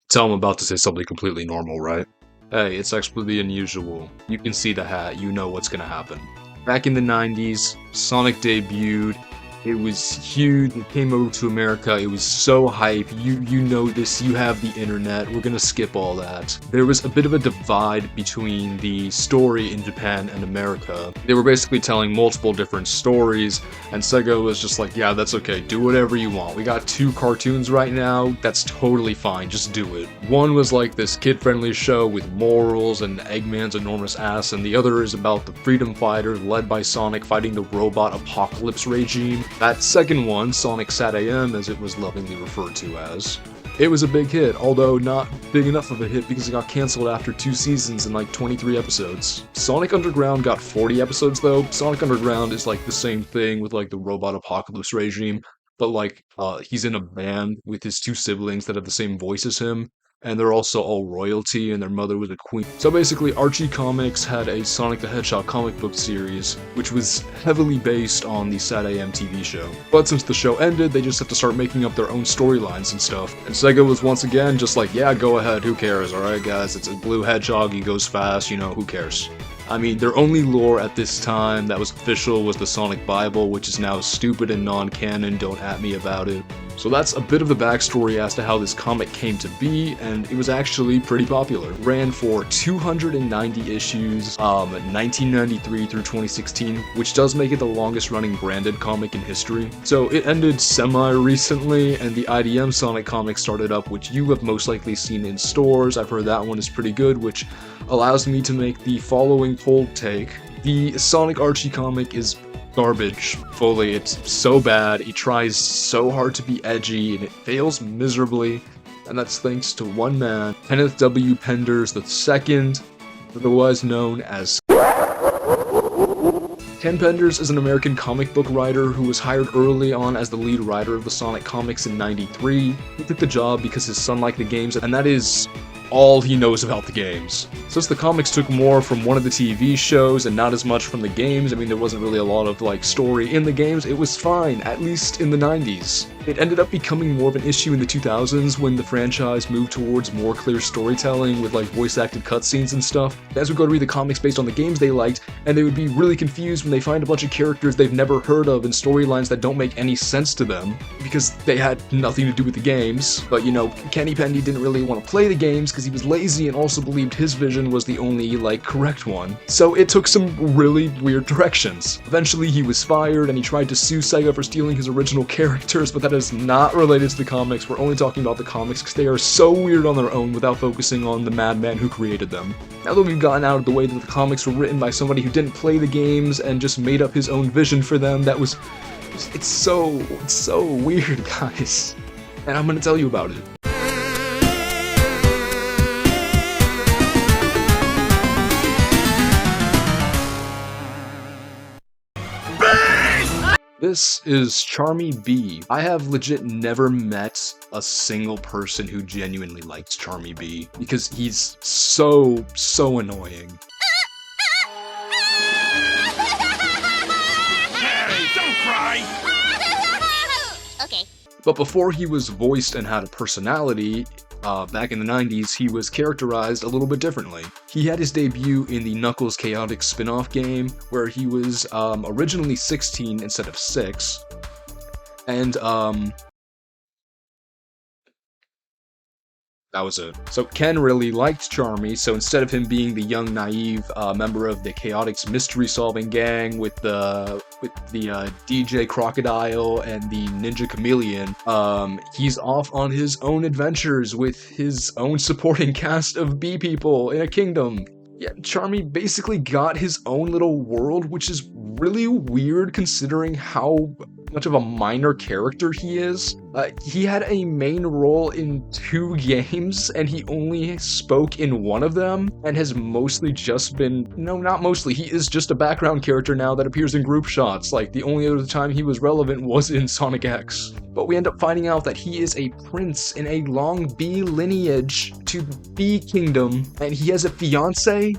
Tell I'm about to say something completely normal, right? Hey, it's actually unusual. You can see the hat, you know what's gonna happen. Back in the 90s, Sonic debuted. It was huge, it came over to America, it was so hype, you know this, you have the internet, we're gonna skip all that. There was a bit of a divide between the story in Japan and America. They were basically telling multiple different stories, and Sega was just like, yeah, that's okay, do whatever you want. We got 2 cartoons right now, that's totally fine, just do it. One was like this kid-friendly show with morals and Eggman's enormous ass, and the other is about the freedom fighters led by Sonic fighting the robot apocalypse regime. That second one, Sonic Sat AM as it was lovingly referred to as, it was a big hit, although not big enough of a hit because it got cancelled after 2 seasons and like 23 episodes. Sonic Underground got 40 episodes though. Sonic Underground is like the same thing with like the robot apocalypse regime, but like he's in a band with his 2 siblings that have the same voice as him, and they're also all royalty, and their mother was a queen. So basically, Archie Comics had a Sonic the Hedgehog comic book series, which was heavily based on the Sat AM TV show. But since the show ended, they just had to start making up their own storylines and stuff. And Sega was once again just like, yeah, go ahead, who cares, alright guys, it's a blue hedgehog, he goes fast, you know, who cares. I mean, their only lore at this time that was official was the Sonic Bible, which is now stupid and non-canon, don't at me about it. So that's a bit of the backstory as to how this comic came to be, and it was actually pretty popular. It ran for 290 issues, 1993 through 2016, which does make it the longest running branded comic in history. So it ended semi-recently, and the IDM Sonic comic started up, which you have most likely seen in stores. I've heard that one is pretty good, which allows me to make the following bold take. The Sonic Archie comic is garbage, fully. It's so bad, it tries so hard to be edgy, and it fails miserably, and that's thanks to one man, Kenneth W. Penders II, otherwise known as Ken Penders is an American comic book writer who was hired early on as the lead writer of the Sonic comics in '93. He took the job because his son liked the games, and that is all he knows about the games. Since the comics took more from one of the TV shows and not as much from the games, I mean there wasn't really a lot of like story in the games, it was fine, at least in the 90s. It ended up becoming more of an issue in the 2000s when the franchise moved towards more clear storytelling with like voice acted cutscenes and stuff. Guys would go to read the comics based on the games they liked, and they would be really confused when they find a bunch of characters they've never heard of and storylines that don't make any sense to them because they had nothing to do with the games. But you know, Kenny Pendy didn't really want to play the games because he was lazy and also believed his vision was the only, like, correct one. So it took some really weird directions. Eventually he was fired and he tried to sue Sega for stealing his original characters, but that is not related to the comics. We're only talking about the comics because they are so weird on their own without focusing on the madman who created them. Now that we've gotten out of the way that the comics were written by somebody who didn't play the games and just made up his own vision for them, it's so weird, guys. And I'm gonna tell you about it. This is Charmy Bee. I have legit never met a single person who genuinely likes Charmy Bee because he's so annoying. Hey, don't cry! Okay. But before he was voiced and had a personality, back in the 90s, he was characterized a little bit differently. He had his debut in the Knuckles Chaotix spin-off game, where he was originally 16 instead of 6, and that was it. So Ken really liked Charmy, so instead of him being the young, naive member of the Chaotix mystery-solving gang with the DJ Crocodile and the Ninja Chameleon, he's off on his own adventures with his own supporting cast of bee people in a kingdom. Yeah, Charmy basically got his own little world, which is really weird considering how much of a minor character he is. He had a main role in 2 games, and he only spoke in one of them, and has mostly just been, no, not mostly, he is just a background character now that appears in group shots. Like, the only other time he was relevant was in Sonic X. But we end up finding out that he is a prince in a long bee lineage to Bee Kingdom, and he has a fiance?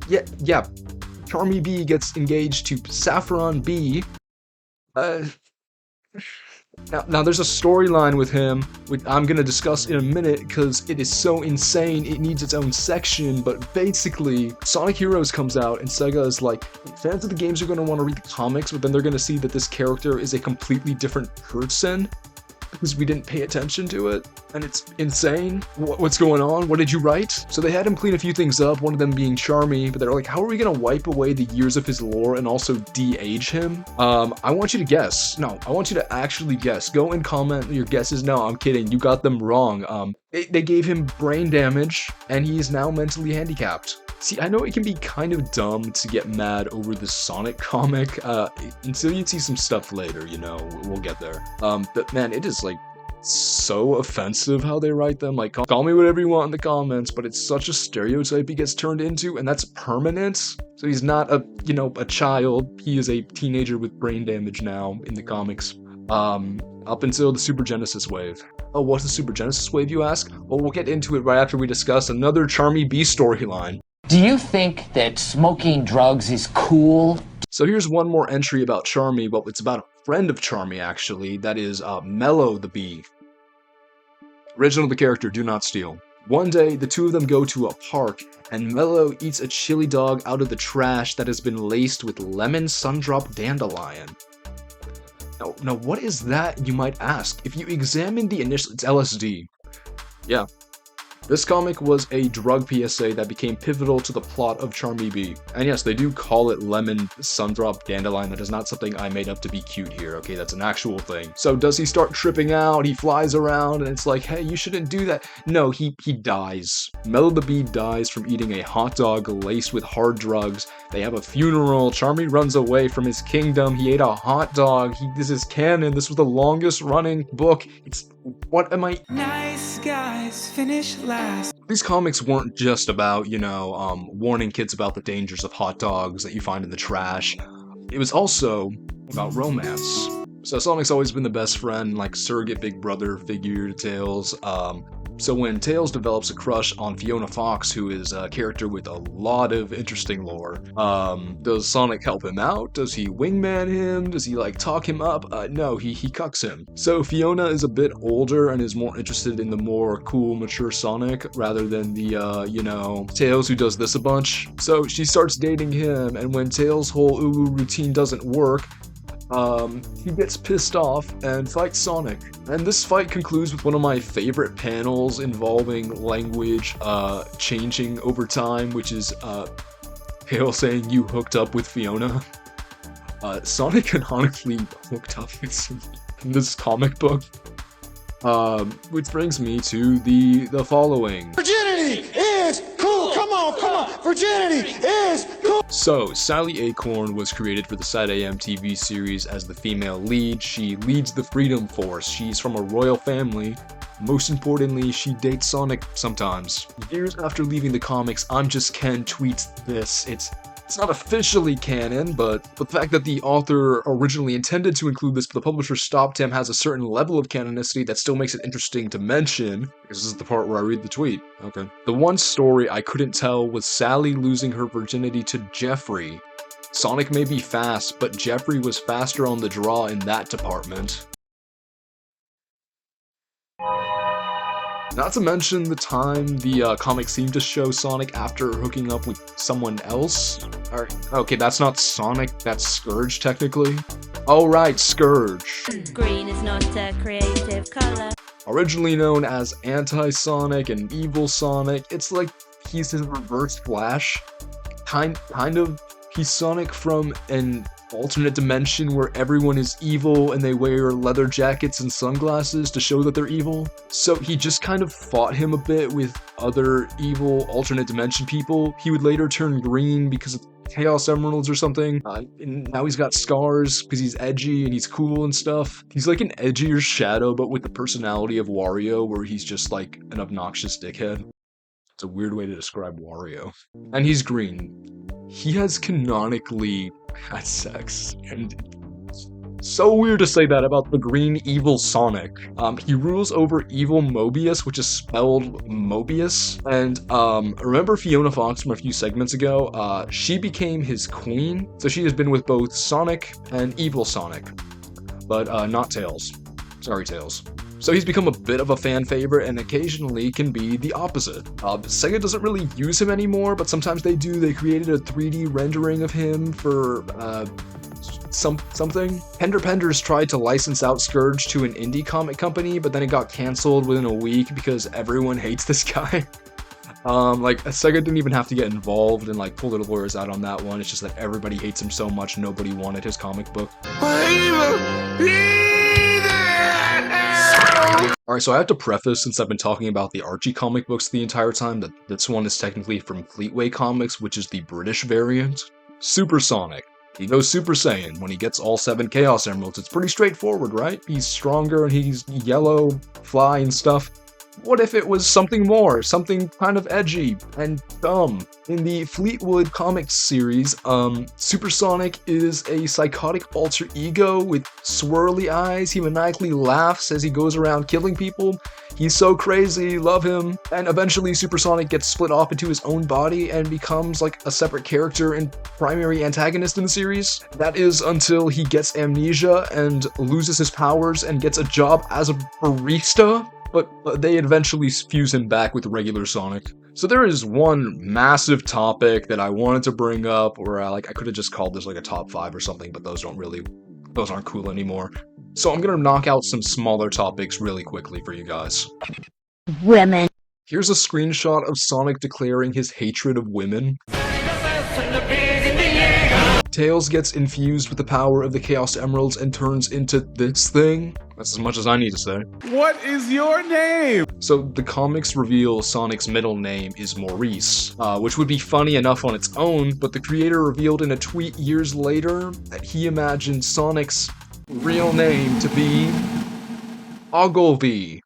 Yeah, Charmy Bee gets engaged to Saffron Bee. Now there's a storyline with him, which I'm gonna discuss in a minute, because it is so insane, it needs its own section, but basically, Sonic Heroes comes out, and Sega is like, fans of the games are gonna want to read the comics, but then they're gonna see that this character is a completely different person, because we didn't pay attention to it, and it's insane. What's going on? What did you write? So they had him clean a few things up, one of them being Charmy, but they're like, how are we gonna wipe away the years of his lore and also de-age him? I want you to guess. No, I want you to actually guess. Go and comment your guesses. No, I'm kidding. You got them wrong. They gave him brain damage, and he is now mentally handicapped. See, I know it can be kind of dumb to get mad over the Sonic comic, until you see some stuff later, you know, we'll get there. But man, it is like so offensive how they write them. Like, call me whatever you want in the comments, but it's such a stereotype he gets turned into, and that's permanent. So he's not a, you know, a child, he is a teenager with brain damage now in the comics. Up until the Super Genesis wave. Oh, what's the Super Genesis wave, you ask? Well, we'll get into it right after we discuss another Charmy Bee storyline. Do you think that smoking drugs is cool? So here's one more entry about Charmy, but it's about a friend of Charmy, actually. That is, Mellow the Bee. Original of the character, do not steal. One day, the two of them go to a park, and Mellow eats a chili dog out of the trash that has been laced with lemon Sundrop Dandelion. Now, what is that, you might ask? If you examine the initial... It's LSD. Yeah. This comic was a drug PSA that became pivotal to the plot of Charmy Bee. And yes, they do call it lemon Sundrop Dandelion. That is not something I made up to be cute here, okay? That's an actual thing. So does he start tripping out? He flies around and it's like, hey, you shouldn't do that. No, he dies. Mellow the Bee dies from eating a hot dog laced with hard drugs. They have a funeral. Charmy runs away from his kingdom. He ate a hot dog. This is canon. This was the longest running book. What am I... Nice guys finish last. These comics weren't just about, you know, warning kids about the dangers of hot dogs that you find in the trash. It was also about romance. So Sonic's always been the best friend, like surrogate big brother figure to Tails. So when Tails develops a crush on Fiona Fox, who is a character with a lot of interesting lore, does Sonic help him out? Does he wingman him? Does he, like, talk him up? No, he cucks him. So Fiona is a bit older and is more interested in the more cool, mature Sonic, rather than the, you know, Tails who does this a bunch. So she starts dating him, and when Tails' whole Uwu routine doesn't work, he gets pissed off and fights Sonic. And this fight concludes with one of my favorite panels involving language changing over time, which is Tails saying you hooked up with Fiona. Sonic canonically hooked up with someone in this comic book. Which brings me to the following. Virginity is cool. Come on. Virginity is cool. So, Sally Acorn was created for the Sad AM TV series as the female lead. She leads the Freedom Force. She's from a royal family. Most importantly, she dates Sonic sometimes. Years after leaving the comics, I'm Just Ken tweets this. It's not officially canon, but the fact that the author originally intended to include this but the publisher stopped him has a certain level of canonicity that still makes it interesting to mention, because this is the part where I read the tweet. Okay. The one story I couldn't tell was Sally losing her virginity to Jeffrey. Sonic may be fast, but Jeffrey was faster on the draw in that department. Not to mention the time the comic seemed to show Sonic after hooking up with someone else. Okay, that's not Sonic, that's Scourge, technically. Oh right, Scourge. Green is not a creative color. Originally known as Anti-Sonic and Evil Sonic, it's like he's his reverse Flash. Kind of. He's Sonic from an alternate dimension where everyone is evil and they wear leather jackets and sunglasses to show that they're evil. So he just kind of fought him a bit with other evil alternate dimension people. He would later turn green because of Chaos Emeralds or something. And now he's got scars because he's edgy and he's cool and stuff. He's like an edgier Shadow, but with the personality of Wario, where he's just like an obnoxious dickhead. It's a weird way to describe Wario. And he's green. He has canonically had sex, and so weird to say that about the green evil Sonic. He rules over evil Mobius, which is spelled Mobius, and remember Fiona Fox from a few segments ago? She became his queen, so she has been with both Sonic and evil Sonic, but not Tails. Sorry, Tails. So he's become a bit of a fan favorite and occasionally can be the opposite. Sega doesn't really use him anymore, but sometimes they do. They created a 3D rendering of him for, something. Penders tried to license out Scourge to an indie comic company, but then it got cancelled within a week because everyone hates this guy. Sega didn't even have to get involved and like pull their lawyers out on that one. It's just that everybody hates him so much, nobody wanted his comic book. Alright, so I have to preface, since I've been talking about the Archie comic books the entire time, that this one is technically from Fleetway Comics, which is the British variant. Super Sonic. He goes Super Saiyan when he gets all 7 Chaos Emeralds. It's pretty straightforward, right? He's stronger and he's yellow, fly and stuff. What if it was something more? Something kind of edgy and dumb? In the Fleetwood Comics series, Super Sonic is a psychotic alter ego with swirly eyes. He maniacally laughs as he goes around killing people. He's so crazy, love him. And eventually Super Sonic gets split off into his own body and becomes like a separate character and primary antagonist in the series. That is until he gets amnesia and loses his powers and gets a job as a barista. But they eventually fuse him back with regular Sonic. So there is one massive topic that I wanted to bring up, or I could have just called this like a top 5 or something, but those aren't cool anymore. So I'm gonna knock out some smaller topics really quickly for you guys. Women. Here's a screenshot of Sonic declaring his hatred of women. Tails gets infused with the power of the Chaos Emeralds and turns into this thing. That's as much as I need to say. What is your name? So the comics reveal Sonic's middle name is Maurice, which would be funny enough on its own, but the creator revealed in a tweet years later that he imagined Sonic's real name to be Ogilvy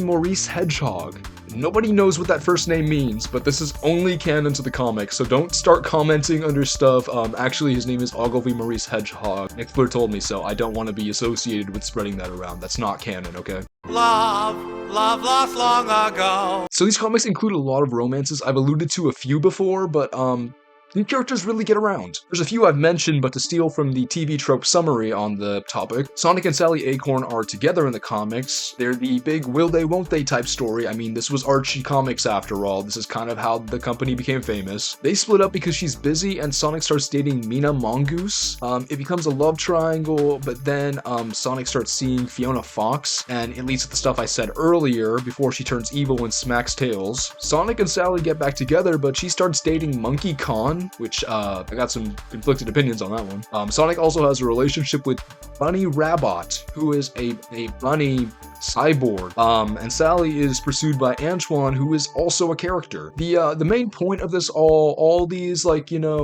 Maurice Hedgehog. Nobody knows what that first name means, but this is only canon to the comics, so don't start commenting under stuff. Actually, his name is Ogilvy Maurice Hedgehog. Nick Fleur told me so. I don't want to be associated with spreading that around. That's not canon, okay? Love lost long ago. So these comics include a lot of romances. I've alluded to a few before, but, these characters really get around. There's a few I've mentioned, but to steal from the TV trope summary on the topic, Sonic and Sally Acorn are together in the comics. They're the big will they won't they type story. I mean, this was Archie Comics after all. This is kind of how the company became famous. They split up because she's busy and Sonic starts dating Mina Mongoose. It becomes a love triangle, but then Sonic starts seeing Fiona Fox, and it leads to the stuff I said earlier before she turns evil and smacks Tails. Sonic and Sally get back together, but she starts dating Monkey Khan, which, I got some conflicted opinions on that one. Sonic also has a relationship with Bunny Rabbit, who is a bunny cyborg. And Sally is pursued by Antoine, who is also a character. The main point of this all these,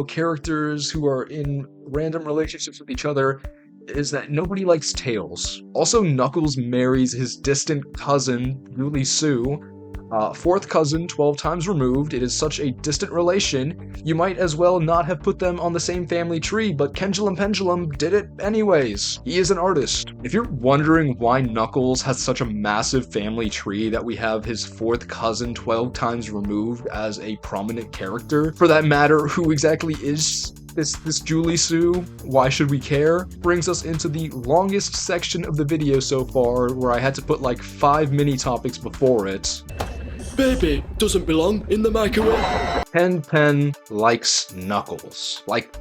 characters who are in random relationships with each other is that nobody likes Tails. Also, Knuckles marries his distant cousin, Julie Sue, fourth cousin 12 times removed. It is such a distant relation, you might as well not have put them on the same family tree, but Kendulum Pendulum did it anyways. He is an artist. If you're wondering why Knuckles has such a massive family tree that we have his fourth cousin 12 times removed as a prominent character, for that matter, who exactly is this Julie Sue, why should we care, brings us into the longest section of the video so far, where I had to put like 5 mini topics before it. Baby doesn't belong in the microwave. Pen likes Knuckles. Like,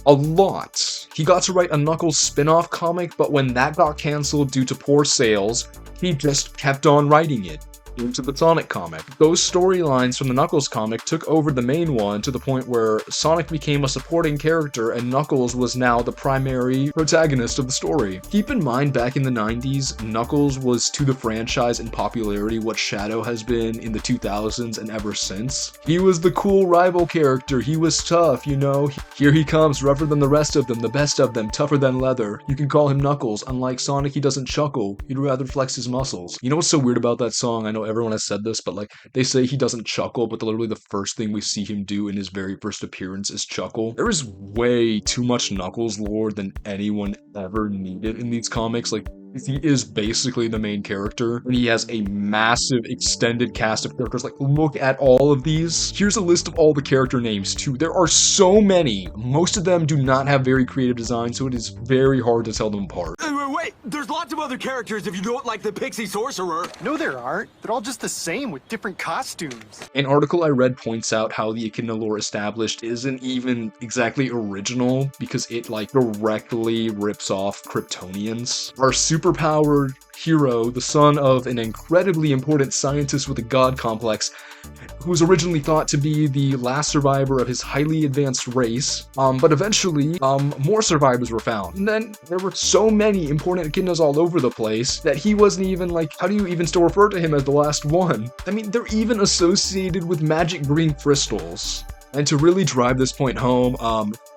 a lot. He got to write a Knuckles spin-off comic, but when that got cancelled due to poor sales, he just kept on writing it into the Sonic comic. Those storylines from the Knuckles comic took over the main one to the point where Sonic became a supporting character and Knuckles was now the primary protagonist of the story. Keep in mind, back in the 90s, Knuckles was to the franchise in popularity what Shadow has been in the 2000s and ever since. He was the cool rival character, he was tough, Here he comes, rougher than the rest of them, the best of them, tougher than leather. You can call him Knuckles. Unlike Sonic, he doesn't chuckle, he'd rather flex his muscles. You know what's so weird about that song? I know everyone has said this, but they say he doesn't chuckle, but literally the first thing we see him do in his very first appearance is chuckle. There is way too much Knuckles lore than anyone ever needed in these comics. He is basically the main character, and he has a massive extended cast of characters. Look at all of these. Here's a list of all the character names too. There are so many. Most of them do not have very creative designs, so it is very hard to tell them apart. Wait, there's lots of other characters if you don't like the Pixie Sorcerer. No, there aren't. They're all just the same with different costumes. An article I read points out how the Echidna lore established isn't even exactly original because it like directly rips off Kryptonians. Our superpowered hero, the son of an incredibly important scientist with a god complex, who was originally thought to be the last survivor of his highly advanced race, but eventually, more survivors were found. And then there were so many important echidnas all over the place that he wasn't even like, how do you even still refer to him as the last one? I mean, they're even associated with magic green crystals. And to really drive this point home,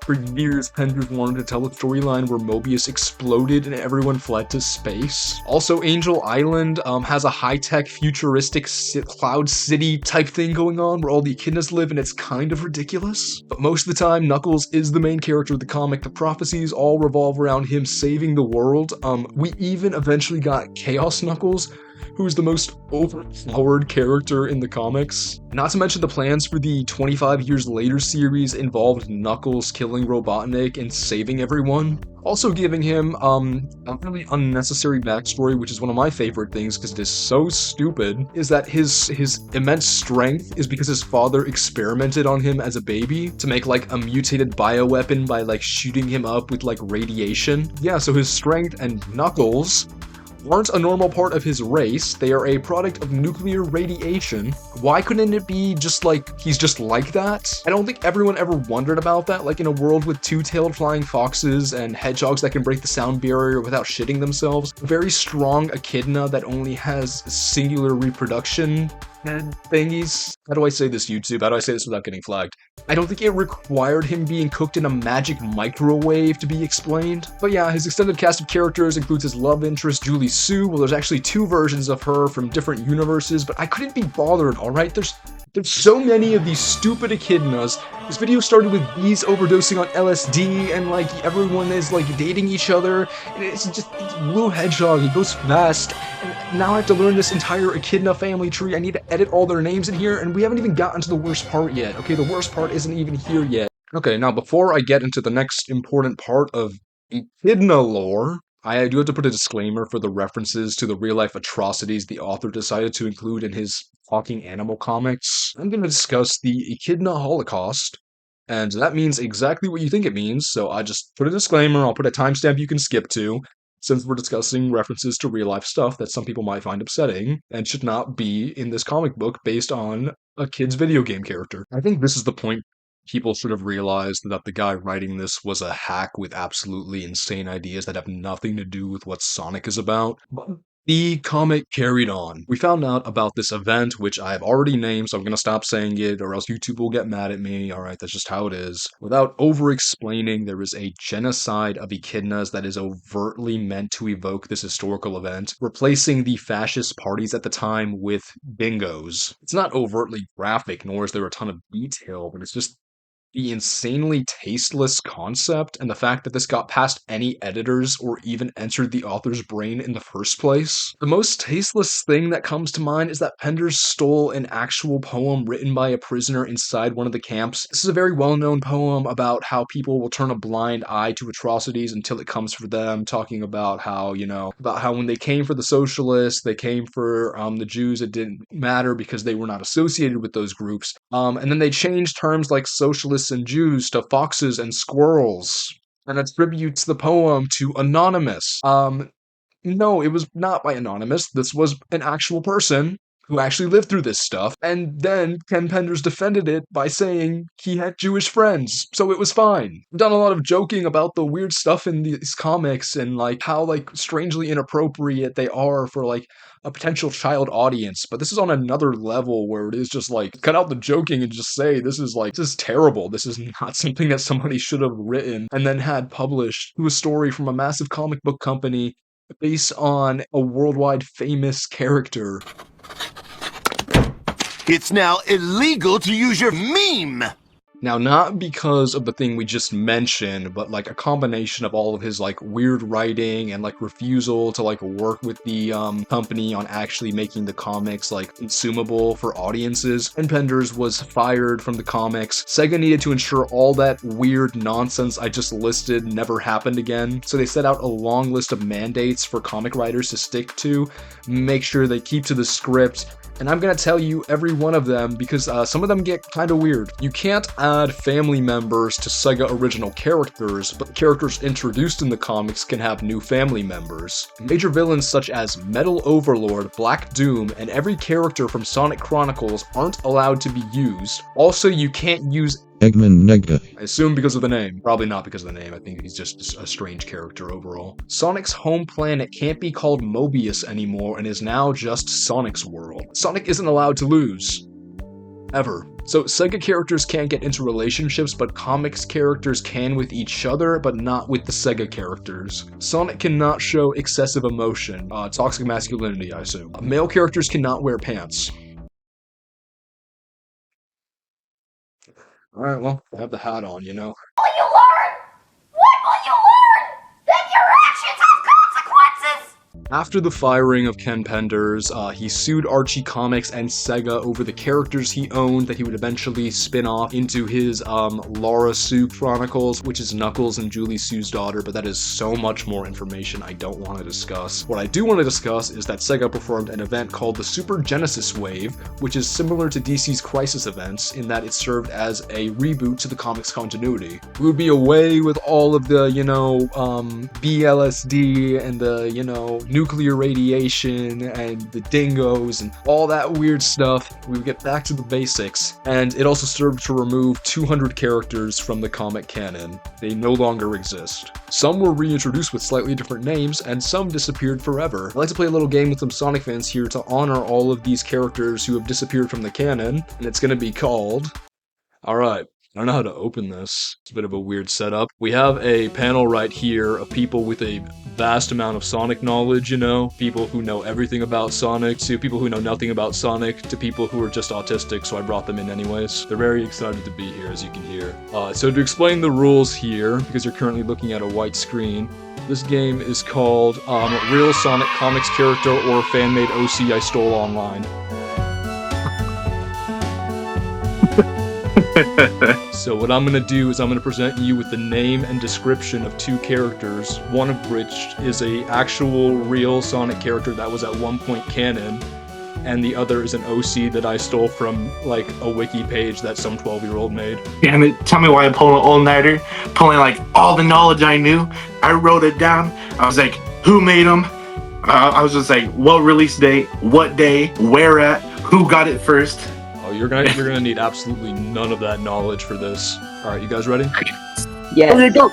for years, Penders wanted to tell a storyline where Mobius exploded and everyone fled to space. Also, Angel Island has a high-tech, futuristic cloud city type thing going on where all the echidnas live, and it's kind of ridiculous. But most of the time, Knuckles is the main character of the comic. The prophecies all revolve around him saving the world. We even eventually got Chaos Knuckles, who's the most overpowered character in the comics. Not to mention the plans for the 25 years later series involved Knuckles killing Robotnik and saving everyone. Also giving him a really unnecessary backstory, which is one of my favorite things because it is so stupid, is that his immense strength is because his father experimented on him as a baby to make like a mutated bioweapon by like shooting him up with like radiation. Yeah, so his strength and Knuckles aren't a normal part of his race, they are a product of nuclear radiation. Why couldn't it be just like, he's just like that? I don't think everyone ever wondered about that, like in a world with two-tailed flying foxes and hedgehogs that can break the sound barrier without shitting themselves. A very strong echidna that only has singular reproduction head thingies. How do I say this, YouTube? How do I say this without getting flagged? I don't think it required him being cooked in a magic microwave to be explained. But yeah, his extended cast of characters includes his love interest, Julie Sue. Well, there's actually two versions of her from different universes, but I couldn't be bothered, alright? There's so many of these stupid echidnas. This video started with bees overdosing on LSD, and like everyone is like dating each other. And it's Blue Hedgehog, he goes fast. And now I have to learn this entire echidna family tree. I need to edit all their names in here, and we haven't even gotten to the worst part yet. Okay, the worst part isn't even here yet. Okay, now before I get into the next important part of echidna lore, I do have to put a disclaimer for the references to the real-life atrocities the author decided to include in his talking animal comics. I'm going to discuss the Echidna Holocaust, and that means exactly what you think it means, so I just put a disclaimer, I'll put a timestamp you can skip to, since we're discussing references to real-life stuff that some people might find upsetting, and should not be in this comic book based on a kid's video game character. I think this is the point people should have realized, that the guy writing this was a hack with absolutely insane ideas that have nothing to do with what Sonic is about. But the comic carried on. We found out about this event, which I've already named, so I'm gonna stop saying it, or else YouTube will get mad at me. Alright, that's just how it is. Without over-explaining, there is a genocide of echidnas that is overtly meant to evoke this historical event, replacing the fascist parties at the time with bingos. It's not overtly graphic, nor is there a ton of detail, but it's just the insanely tasteless concept, and the fact that this got past any editors or even entered the author's brain in the first place. The most tasteless thing that comes to mind is that Penders stole an actual poem written by a prisoner inside one of the camps. This is a very well-known poem about how people will turn a blind eye to atrocities until it comes for them, talking about how, about how when they came for the socialists, they came for the Jews, it didn't matter because they were not associated with those groups. And then they changed terms like socialists and Jews to foxes and squirrels, and attributes the poem to Anonymous. No, it was not by Anonymous. This was an actual person who actually lived through this stuff, and then Ken Penders defended it by saying he had Jewish friends, so it was fine. I've done a lot of joking about the weird stuff in these comics and like how like strangely inappropriate they are for like a potential child audience, but this is on another level where it is just like, cut out the joking and just say, this is terrible. This is not something that somebody should have written and then had published to a story from a massive comic book company based on a worldwide famous character. It's now illegal to use your meme. Now, not because of the thing we just mentioned, but like a combination of all of his like weird writing and like refusal to like work with the company on actually making the comics like consumable for audiences, and Penders was fired from the comics. Sega needed to ensure all that weird nonsense I just listed never happened again, so they set out a long list of mandates for comic writers to stick to, make sure they keep to the script. And I'm gonna tell you every one of them because some of them get kinda weird. You can't add family members to Sega original characters, but the characters introduced in the comics can have new family members. Major villains such as Metal Overlord, Black Doom, and every character from Sonic Chronicles aren't allowed to be used. Also, you can't use Eggman Nega. I assume because of the name. Probably not because of the name. I think he's just a strange character overall. Sonic's home planet can't be called Mobius anymore and is now just Sonic's world. Sonic isn't allowed to lose. Ever. So Sega characters can't get into relationships, but comics characters can with each other, but not with the Sega characters. Sonic cannot show excessive emotion. Toxic masculinity, I assume. Male characters cannot wear pants. Alright, well, I have the hat on, you know. Will you learn? What will you learn? That your actions have consequences! After the firing of Ken Penders, he sued Archie Comics and Sega over the characters he owned that he would eventually spin off into his Laura Sue Chronicles, which is Knuckles and Julie Sue's daughter, but that is so much more information I don't want to discuss. What I do want to discuss is that Sega performed an event called the Super Genesis Wave, which is similar to DC's Crisis events in that it served as a reboot to the comics continuity. We would be away with all of the, BLSD and the, nuclear radiation and the dingoes and all that weird stuff. We would get back to the basics, and it also served to remove 200 characters from the comic canon. They no longer exist. Some were reintroduced with slightly different names, and some disappeared forever. I'd like to play a little game with some Sonic fans here to honor all of these characters who have disappeared from the canon, and it's gonna be called... Alright. I don't know how to open this. It's a bit of a weird setup. We have a panel right here of people with a vast amount of Sonic knowledge, people who know everything about Sonic, to people who know nothing about Sonic, to people who are just autistic, so I brought them in anyways. They're very excited to be here, as you can hear. So to explain the rules here, because you're currently looking at a white screen, this game is called Real Sonic Comics Character or Fan-Made OC I Stole Online. So what I'm going to do is I'm going to present you with the name and description of two characters, one of which is a actual real Sonic character that was at one point canon, and the other is an OC that I stole from, like, a wiki page that some 12-year-old made. Damn it, tell me why I'm pulling an all-nighter, pulling, like, all the knowledge I knew. I wrote it down. I was like, who made them? I was just like, what release date, what day, where at, who got it first? You're gonna need absolutely none of that knowledge for this. Alright, you guys ready? Yeah. Okay, go.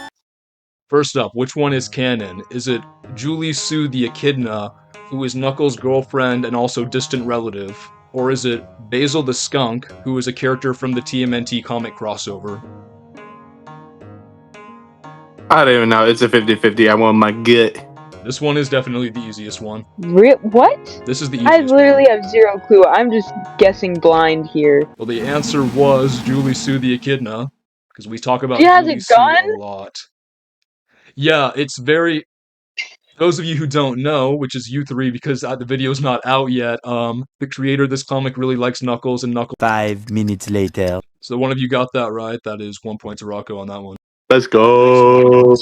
First up, which one is canon? Is it Julie Sue the Echidna, who is Knuckles' girlfriend and also distant relative? Or is it Basil the Skunk, who is a character from the TMNT comic crossover? I don't even know. It's a 50-50. I want my gut. This one is definitely the easiest one. What? This is the easiest I literally have zero clue. I'm just guessing blind here. Well, the answer was Julie Sue the Echidna, because we talk about She has Julie a Sue gun? a lot. Yeah, it's very... Those of you who don't know, which is you three because the video's not out yet, the creator of this comic really likes Knuckles and Knuckles. 5 minutes later. So one of you got that right. That is 1 point to Rocco on that one. Let's go.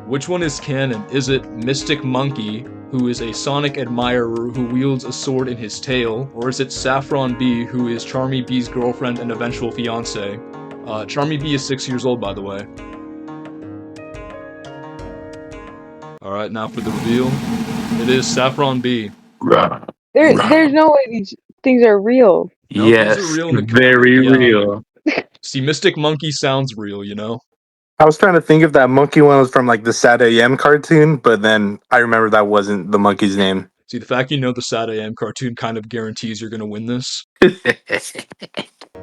Which one is canon? Is it Mystic Monkey, who is a Sonic admirer who wields a sword in his tail? Or is it Saffron Bee, who is Charmy Bee's girlfriend and eventual fiancé? Charmy Bee is 6 years old, by the way. Alright, now for the reveal. It is Saffron Bee. There's no way these things are real. No, yes, these are real in the very comic, yeah. real. See, Mystic Monkey sounds real, I was trying to think if that monkey one was from like the Sad AM cartoon, but then I remember that wasn't the monkey's name. See, the fact you know the Sad AM cartoon kind of guarantees you're gonna win this.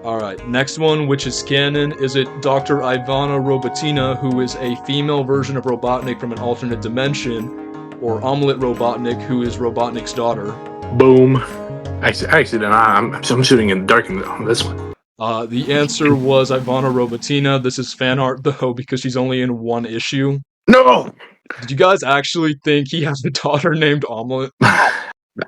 Alright, next one, which is canon. Is it Dr. Ivana Robotina, who is a female version of Robotnik from an alternate dimension, or Omelette Robotnik, who is Robotnik's daughter? Boom. Actually, I'm shooting in the dark on this one. The answer was Ivana Robotina. This is fan art though, because she's only in one issue. No! Did you guys actually think he has a daughter named Omelet?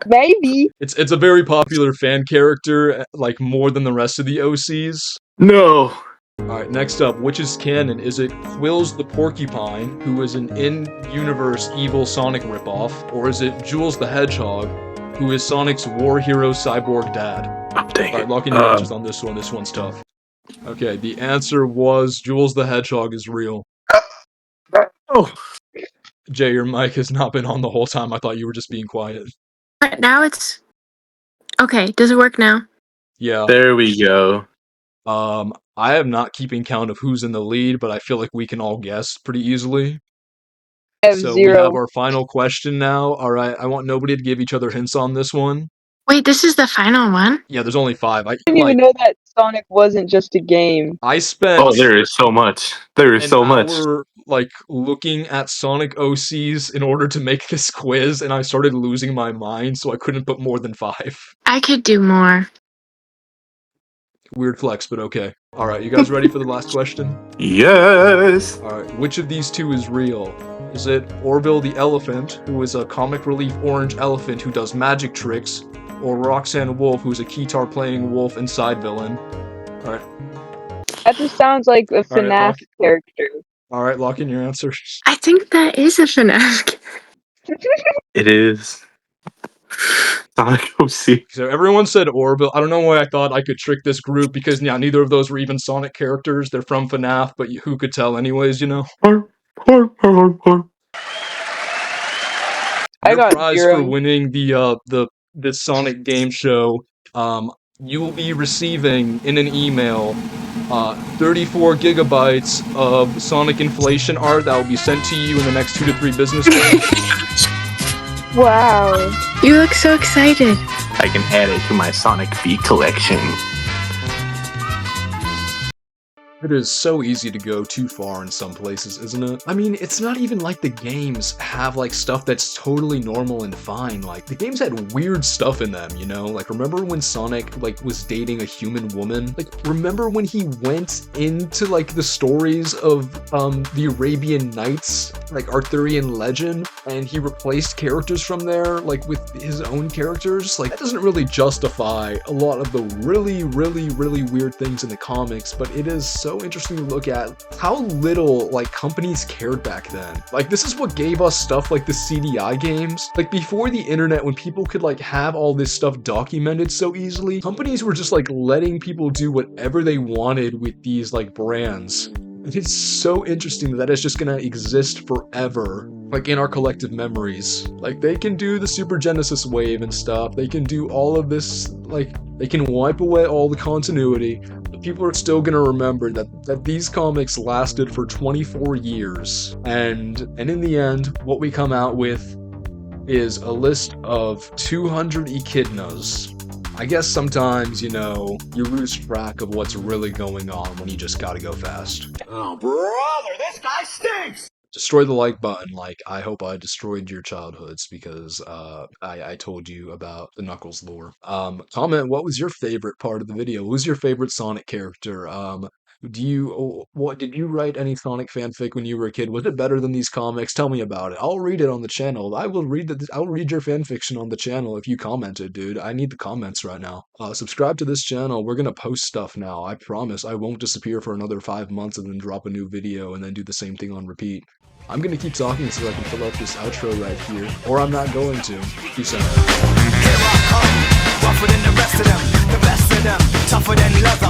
Maybe. It's a very popular fan character, like more than the rest of the OCs. No! Alright, next up, which is canon? Is it Quills the Porcupine, who is an in-universe evil Sonic ripoff, or is it Jules the Hedgehog, who is Sonic's war hero cyborg dad? Alright, lock in your answers on this one. This one's tough. Okay, the answer was Jules the Hedgehog is real. Oh! Jay, your mic has not been on the whole time. I thought you were just being quiet. Right now it's... Okay, does it work now? Yeah. There we go. I am not keeping count of who's in the lead, but I feel like we can all guess pretty easily. So we have our final question now. Alright, I want nobody to give each other hints on this one. Wait, this is the final one? Yeah, there's only 5. I didn't even know that Sonic wasn't just a game. I spent... Oh, there is so much. There is so much. An hour, like, looking at Sonic OCs in order to make this quiz, and I started losing my mind, so I couldn't put more than 5. I could do more. Weird flex, but okay. Alright, you guys ready for the last question? Yes! Alright, which of these two is real? Is it Orville the Elephant, who is a comic relief orange elephant who does magic tricks, or Roxanne Wolf, who's a keytar-playing wolf and side villain? Alright. That just sounds like a FNAF character. Alright, lock in your answers. I think that is a FNAF. It is. Sonic OC. So everyone said Orville. I don't know why I thought I could trick this group, because yeah, neither of those were even Sonic characters. They're from FNAF, but who could tell anyways, you know? I got prize 0. for winning the Sonic game show. You will be receiving in an email 34 gigabytes of Sonic inflation art that will be sent to you in the next 2 to 3 business days. Wow. You look so excited. I can add it to my Sonic Bee collection. It is so easy to go too far in some places, isn't it? I mean, it's not even like the games have, like, stuff that's totally normal and fine. Like, the games had weird stuff in them, you know? Like, remember when Sonic, like, was dating a human woman? Like, remember when he went into, like, the stories of, the Arabian Nights, like, Arthurian legend, and he replaced characters from there, like, with his own characters? Like, that doesn't really justify a lot of the really, really, really weird things in the comics, but it is so interesting to look at how little, like, companies cared back then. Like, this is what gave us stuff like the CDI games. Like, before the internet, when people could, like, have all this stuff documented so easily, companies were just, like, letting people do whatever they wanted with these, like, brands. And it's so interesting that it's just gonna exist forever, like, in our collective memories. Like, they can do the Super Genesis wave and stuff, they can do all of this, like, they can wipe away all the continuity, but people are still gonna remember that these comics lasted for 24 years. And in the end, what we come out with is a list of 200 echidnas. I guess sometimes, you know, you lose track of what's really going on when you just gotta go fast. Oh, brother, this guy stinks! Destroy the like button, like, I hope I destroyed your childhoods, because, I told you about the Knuckles lore. Comment, what was your favorite part of the video? What was your favorite Sonic character? Did you write any Sonic fanfic when you were a kid? Was it better than these comics? Tell me about it. I'll read it on the channel. I'll read your fanfiction on the channel if you commented, dude. I need the comments right now. Subscribe to this channel. We're gonna post stuff now. I promise. I won't disappear for another 5 months and then drop a new video and then do the same thing on repeat. I'm gonna keep talking so I can fill out this outro right here, or I'm not going to. Peace out. Here I come, rougher than the rest of them, the best of them, tougher than leather.